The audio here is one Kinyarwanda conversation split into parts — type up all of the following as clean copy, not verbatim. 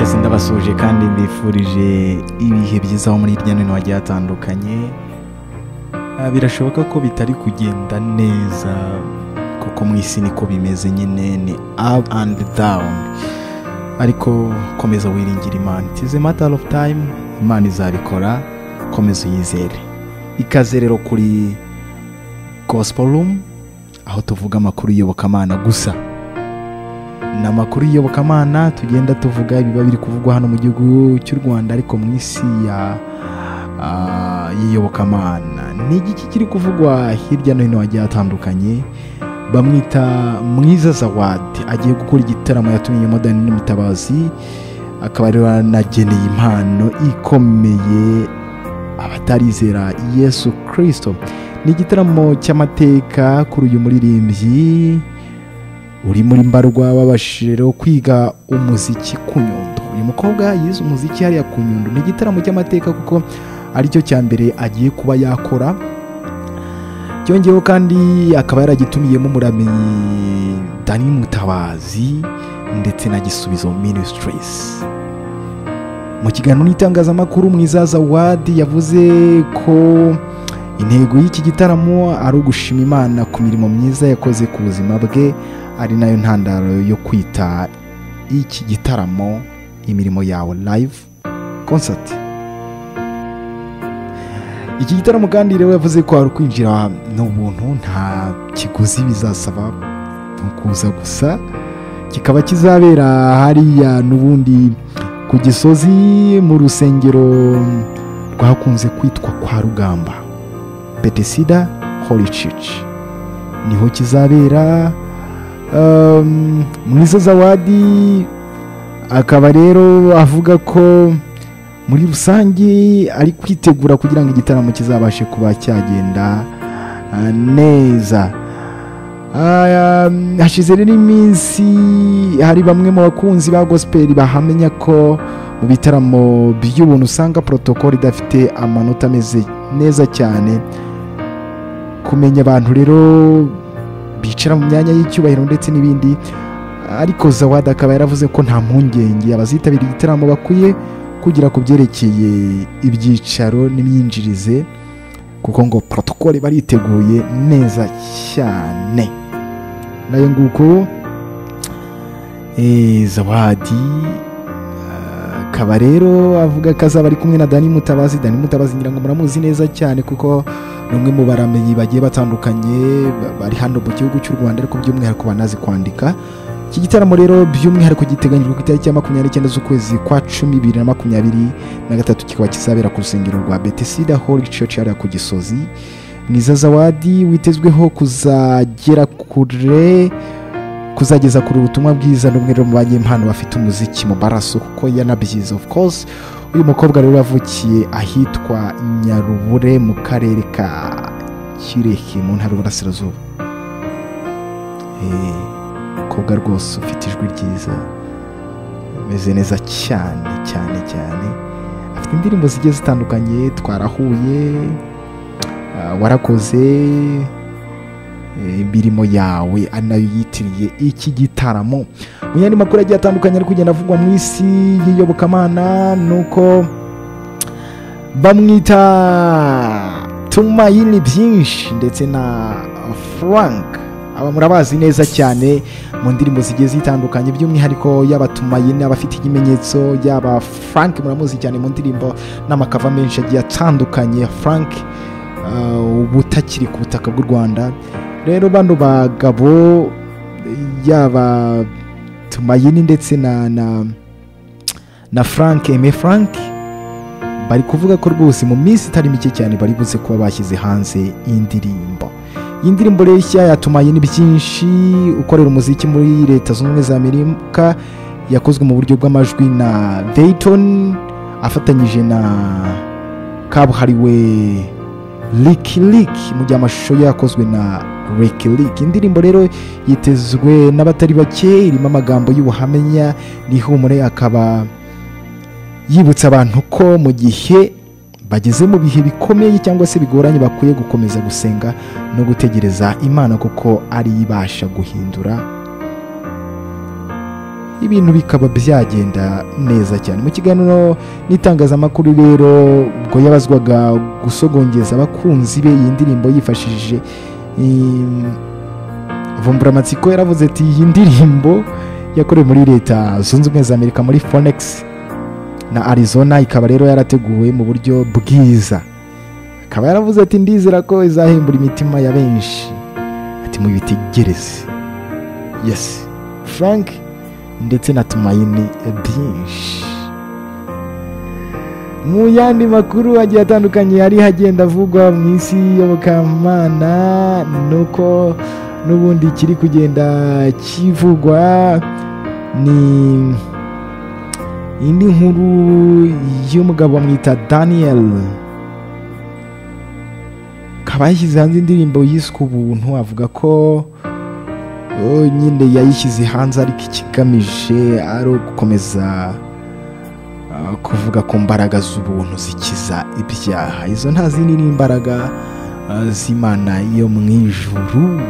mwese ndabasuje kandi mbifurije ibihe byiza aho muri hirya no hino hagiye hatandukanye. Birashoboka ko bitari kugenda neza kuko mu isi niko bimeze, nyine ni up and down, ariko komeza wiringira Imana. It is a matter of time, Imana izabikora, komeza uyizere. Ikaze rero kuri Gospel Room, aho tuvuga amakuru y'iyobokamana gusa. Ni amakuru y'iyobokamana tugenda tuvuga ibiba biri kuvugwa hano mu gihugu cy'u Rwanda, ariko mu isi y'iyobokamana ni igiki kiri kuvugwa hirya no hino hagiye hatandukanye. Bamwita Mwiza Zawadi, agiye gukora igitaramo yatumye modani n'imitabazi, akaba rero anageneye impano ikomeye abatarizera Yesu Kristo. Ni igitaramo cy'amateka kuri uyu muririmbyi uri muri mbarwa babashije kwiga umuziki ku Nyundo. Uyu mukobwa yize umuziki hariya ku Nyundo. Ni igitaramo cy'amateka kuko aricyo cya mbere agiye kuba yakora. Cyongeyeho kandi akaba yaragitumiyemo umuramenyi Dani Mutabazi ndetse na Gisubizo Ministries. Mu kiganiro n'itangazamakuru, Mwiza Zawadi yavuze ko intego y'iki gitaramo ari ugushima Imana ku mirimo myiza yakoze ku buzima bwe, ari nayo ntandaro yo kwita iki gitaramo imirimo yawe live concert. Iki gitaramo kandi rero yavuze ko ari kwinjira n'ubuntu, nta kiguzi bizasaba, kuza gusa. Kikaba kizabera hariya n'ubundi ku Gisozi mu rusengero rwakunze kwitwa kwa Rugamba, Bethesda Holy Church, niho kizabera. Mwiza Zawadi akaba rero avuga ko muri rusange ari kwitegura kugira ngo igitaramo kizabashe kuba cyagenda neza. Hashize rero iminsi hari bamwe mu bakunzi ba gospel bahamenya ko mu bitaramo by'ubuntu usanga protocol idafite amanota ameze neza cyane, kumenya abantu rero bicara mu myanya y'icyubahiro ndetse n'ibindi. Ariko Zawadi akaba yaravuze ko nta mpungenge abazitabira igitaramo bakwiye kugira ku byerekeye ibyicaro n'imyinjirize, kuko ngo protocol bariteguye neza cyane. Nayo nguko Zawadi akaba rero avuga ko azaba ari kumwe na Dani Mutabazi. Dani Mutabazi ngira ngo muramuzi neza cyane kuko ni umwe mu baramenyi bagiye batandukanye bari hano mu gihugu cy'u Rwanda, ariko by'umwihariko banazi kwandika. Iki gitaramo rero by'umwihariko giteganyijwe ku itariki ya 29 z'ukwezi kwa 10 2023, kikaba kizabera ku rusengero rwa Bethesda Holy Church hariya ku Gisozi. Mwiza Zawadi witezweho kuzageza kuri ubutumwa bwiza n'umwe mu banyempano bafite umuziki mu baraso, kuko yanabyize. Of course uyu mukobwa rero yavukiye ahitwa Nyarubure mu karere ka Kirehe mu ntara y'Uburasirazuba. Umukobwa rwose ufite ijwi ryiza, ameze neza cyane cyane cyane. Afite indirimbo zigiye zitandukanye, Twarahuye, Warakoze, Imirimo Yawe, anayo yitiriye iki gitaramo. Mu yandi makuru agiye atandukanye ari kugenda avugwa mu isi y'iyobokamana, nuko bamwita Tumaini byinshi ndetse na Frank, aba murabazi neza cyane mu ndirimbo zigiye zitandukanye, by'umwihariko yaba Tumaini abafite ikimenyetso, yaba Frank muramuzi cyane mu ndirimbo n'amakava menshi agiye atandukanye. Frank ubutakiri ku butaka bw'u Rwanda. Rero bano bagabo yaba Tumaini ndetse na Frank bari kuvuga ko rwose mu minsi itari mike cyane bari buze kuba bashyize hanze indirimbo. Indirimbo rero ya Tumaini byinshi ukorera umuziki muri Leta Zunze Ubumwe za Amerika, yakozwe mu buryo bw'amajwi na Dayton afatanyije na kabuhariwe Lick mu gihe amashusho yakozwe na Lick. Indirimbo rero yitezwe n'abatari bake, irimo amagambo y'ubuhamya n'ihumure, akaba yibutsa abantu ko mu gihe bageze mu bihe bikomeye cyangwa se bigoranye bakwiye gukomeza gusenga no gutegereza Imana, kuko ari ibasha guhindura ibintu bikaba byagenda neza cyane. Mu kiganiro n'itangazamakuru rero ubwo yabazwaga gusogongeza abakunzi be iyi ndirimbo yifashishije Vumburamatsiko, yaravuze ati iyi ndirimbo yakorewe muri Leta Zunze Ubumwe za Amerika muri Phoenix na Arizona, ikaba rero yarateguwe mu buryo bwiza. Akaba yaravuze ati ndizera ko izahembura imitima ya benshi, ati mubitegereze. Yes, Frank ndetse na Tumaini byinshi. Mu yandi makuru agiye atandukanye yari hagenda avugwa mu isi y'Iyobokamana, nuko n'ubundi kiri kugenda kivugwa ni indi nkuru y'umugabo bamwita Daniel, akaba yashyize hanze indirimbo yiswe Ubuntu, avuga ko nyine yayishyize hanze ariko ikigamije ari ugukomeza kuvuga ku mbaraga z'ubuntu zikiza ibyaha. Izo nta zindi ni imbaraga z'Imana yo mu ijuru.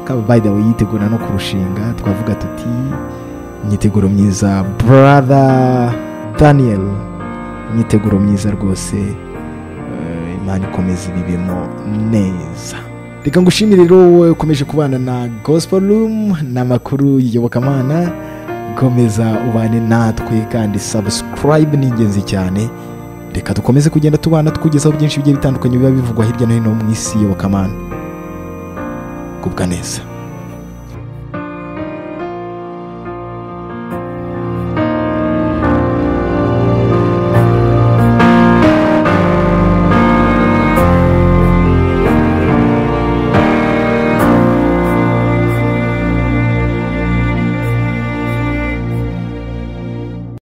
Akaba by the way yitegura no kurushinga, twavuga tuti imyiteguro myiza brother Daniel, imyiteguro myiza rwose, Imana ikomeza ibibemo neza. Reka ngushimire rero wowe ukomeje kubana na Gospel Room n'amakuru y'Iyobokamana. Komeza ubane natwe kandi subscribe ni ingenzi cyane. Reka dukomeze kugenda tubana tukugezaho byinshi bigiye bitandukanye biba bivugwa hirya no hino mu isi y'Iyobokamana. Kubwa neza.